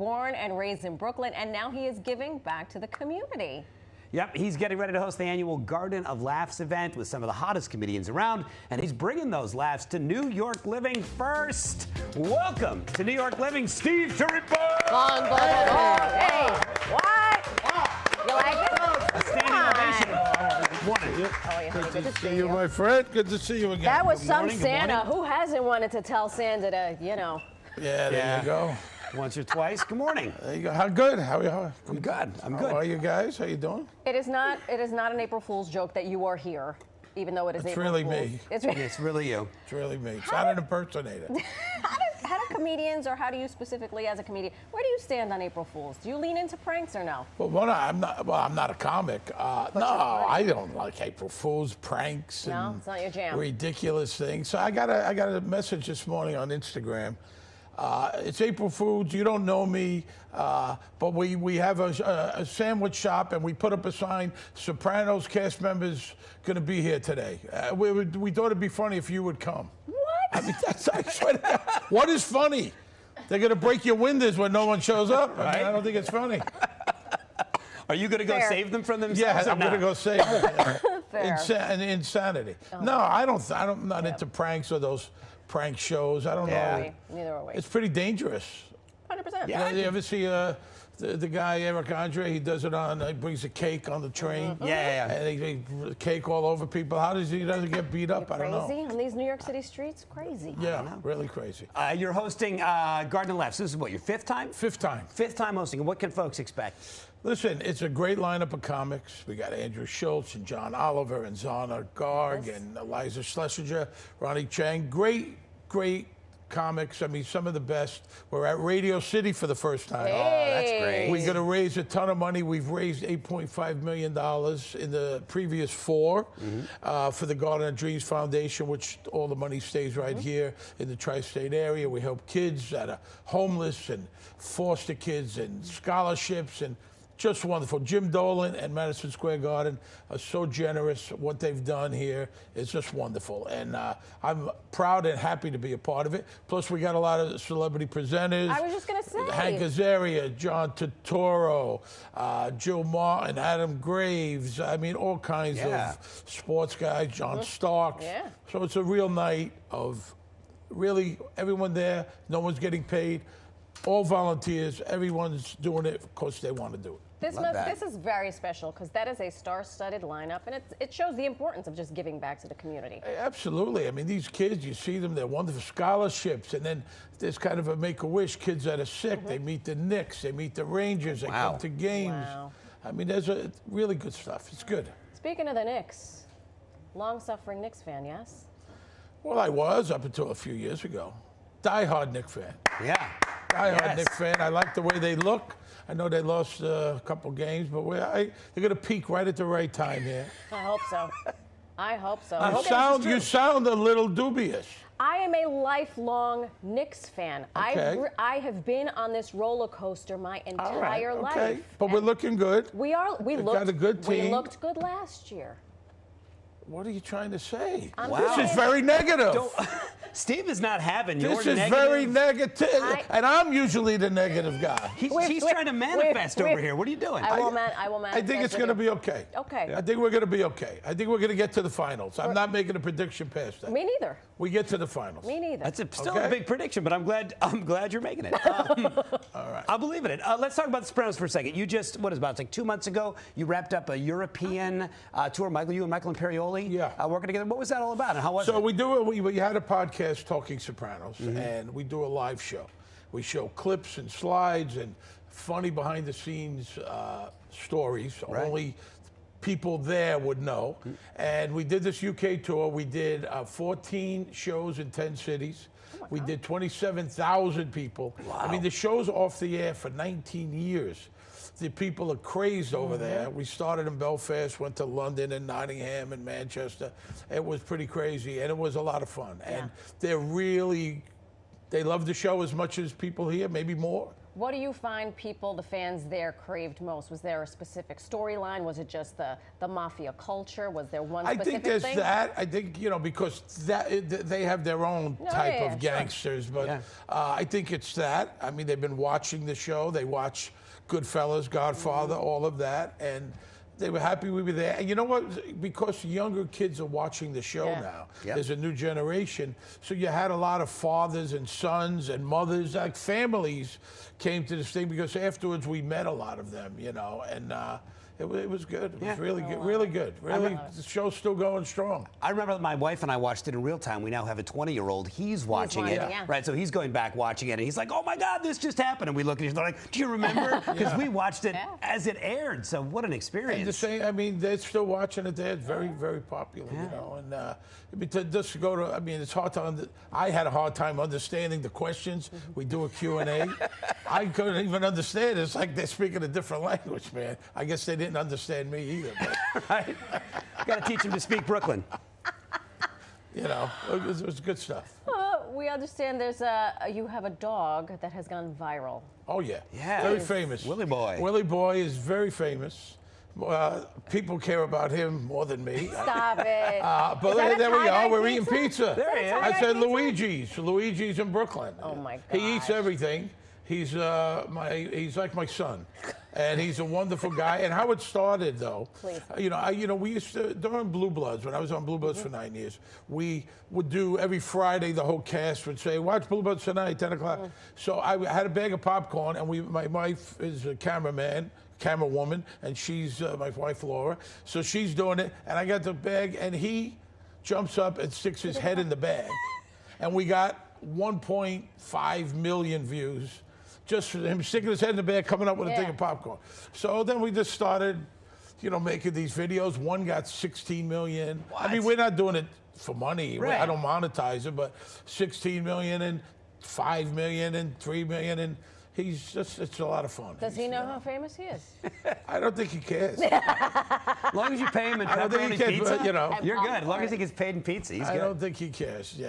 born and raised in Brooklyn, and now he is giving back to the community. Yep, he's getting ready to host the annual Garden of Laughs event with some of the hottest comedians around, and he's bringing those laughs to New York Living first. Welcome to New York Living, Steve Schirripa! Hey, what? You like it? A standing ovation. Oh, yeah, honey, good to see you. My friend. Good to see you again. That was Good some morning, good Santa. morning. Who hasn't wanted to tell Santa to, you know? Yeah, there you go. Once or twice. Good morning. There you go. How good? How are you? I'm good. I'm good. How are you guys? How you doing? It is not an April Fool's joke that you are here, even though it is It's April really Fool's. me. It's really you. It's really me. It's not an impersonator. How do comedians, or how do you specifically as a comedian, where do you stand on April Fools? Do you lean into pranks or no? Well, I'm not a comic. No, I don't like April Fools, pranks, No, and it's not your jam. ridiculous things. So I got a message this morning on Instagram. It's April Fools. You don't know me, but we have a sandwich shop, and we put up a sign. Sopranos cast members going to be here today. We thought it'd be funny if you would come. What? I mean, I swear to God. What is funny? They're going to break your windows when no one shows up. I mean, I don't think it's funny. Are you going to go Fair. save them from themselves? Yeah, I'm going to go save them. Fair. Insanity. No, I'm not into pranks or those prank shows. I don't know. Neither are we. It's pretty dangerous. 100%. You ever see the guy Eric Andre? He does it on. He brings a cake on the train. Yeah. And he cake all over people. How does he doesn't get beat up? I don't know. Crazy on these New York City streets? Crazy. Yeah, really crazy. You're hosting Garden of Laughs. This is what, your fifth time? Fifth time. Fifth time hosting. And what can folks expect? Listen, it's a great lineup of comics. We got Andrew Schultz and John Oliver and Zana Garg and Eliza Schlesinger, Ronnie Chang. Great comics. I mean, some of the best. We're at Radio City for the first time. Hey. Oh, that's great. We're going to raise a ton of money. We've raised $8.5 million in the previous four for the Garden of Dreams Foundation, which all the money stays right here in the tri-state area. We help kids that are homeless and foster kids and scholarships and just wonderful. Jim Dolan and Madison Square Garden are so generous. What they've done here is just wonderful. And I'm proud and happy to be a part of it. Plus, we got a lot of celebrity presenters. I was just going to say. Hank Azaria, John Turturro, Jill Martin, Adam Graves. I mean, all kinds of sports guys, John Starks. Yeah. So it's a real night of really everyone there. No one's getting paid. All volunteers. Everyone's doing it because they want to do it. This is very special because that is a star-studded lineup, and it shows the importance of just giving back to the community. Absolutely. I mean, these kids, you see them, they're wonderful scholarships, and then there's kind of a Make-A-Wish, kids that are sick. They meet the Knicks, they meet the Rangers, they come to games. Wow. I mean, there's really good stuff. It's good. Speaking of the Knicks, long-suffering Knicks fan, yes? Well, I was up until a few years ago. Die-hard Knicks fan. Yeah. Die-hard Knicks fan. I like the way they look. I know they lost a couple games, but they're going to peak right at the right time here. I hope so. I hope so. You sound a little dubious. I am a lifelong Knicks fan. Okay. I have been on this roller coaster my entire life. Okay, but we're looking good. We got a good team. We looked good last year. What are you trying to say? Wow. This is very negative. Steve is not having your This is very negative, and I'm usually the negative guy. He's trying to manifest over here. What are you doing? I will manifest. I think it's going to be okay. Okay. I think we're going to be okay. I think we're going to get to the finals. I'm not making a prediction past that. Me neither. We get to the finals. Me neither. That's still a big prediction, but I'm glad you're making it. All right. I'll believe in it. Let's talk about the Sopranos for a second. You just, what is it about? It's like 2 months ago, you wrapped up a European tour. You and Michael Imperioli working together. What was that all about, and how was it? So we had a podcast talking Sopranos, and we do a live show. We show clips and slides and funny behind-the-scenes stories. Only people there would know. And we did this UK tour. We did 14 shows in 10 cities. We did 27,000 people. Wow. I mean, the show's off the air for 19 years. The people are crazed over there. We started in Belfast, went to London and Nottingham and Manchester. It was pretty crazy, and it was a lot of fun. And they love the show as much as people here, maybe more. What do you find people, the fans there, craved most? Was there a specific storyline? Was it just the mafia culture? Was there one specific thing? I think there's that. I think, because they have their own type of gangsters. Sure. But I think it's that. I mean, they've been watching the show. They watch Goodfellas, Godfather, all of that. And they were happy we were there. And you know what? Because younger kids are watching the show now. Yep. There's a new generation. So you had a lot of fathers and sons and mothers, like families came to this thing because afterwards we met a lot of them, and it was good. It was really good, really good. Really, the show's still going strong. I remember my wife and I watched it in real time. We now have a 20-year-old. He's watching it, right? So he's going back watching it, and he's like, "Oh my God, this just happened!" And we look at each other like, "Do you remember?" Because we watched it as it aired. So what an experience! And the same, I mean, they're still watching it there. It's very, very popular, And I mean, just to go to, I mean, it's hard to. I had a hard time understanding the questions. We do a Q&A. I couldn't even understand. It's like they're speaking a different language, man. I guess they didn't understand me either. But. Right? Got to teach them to speak Brooklyn. It was good stuff. We understand you have a dog that has gone viral. Oh, yeah. Very famous. Willie Boy. Willie Boy is very famous. People care about him more than me. Stop it. But there we are. We're eating pizza. There he is. I said Luigi's. Luigi's in Brooklyn. Oh, my God. He eats everything. He's like my son, and he's a wonderful guy. And how it started, though, we used to, during Blue Bloods, when I was on Blue Bloods for 9 years, we would do every Friday. The whole cast would say, "Watch Blue Bloods tonight, 10 o'clock." So I had a bag of popcorn, and my wife is a camera woman, and she's my wife Laura. So she's doing it, and I got the bag, and he jumps up and sticks his head in the bag, and we got 1.5 million views. Just for him sticking his head in the bag, coming up with a thing of popcorn. So then we just started, making these videos. One got 16 million. What? I mean, we're not doing it for money. Right. I don't monetize it, but 16 million and 5 million and 3 million, and it's a lot of fun. Does he know how famous he is? I don't think he cares. As long as you pay him in pepperoni pizza, you're good. As long as he gets paid in pizza, he's good. I don't think he cares.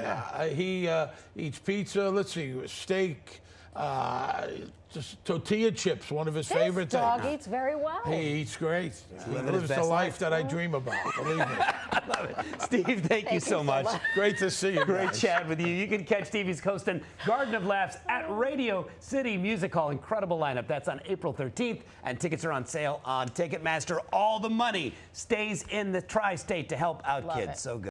He eats pizza. Let's see, steak. Just tortilla chips, one of his favorite things. Dog eats very well. He eats great. He lives the life that I dream about, believe me. I love it. Steve, thank you so much. Great to see you. Great chat with you. You can catch Stevie's hosting Garden of Laughs at Radio City Music Hall. Incredible lineup. That's on April 13th, and tickets are on sale on Ticketmaster. All the money stays in the tri-state to help out kids. So good.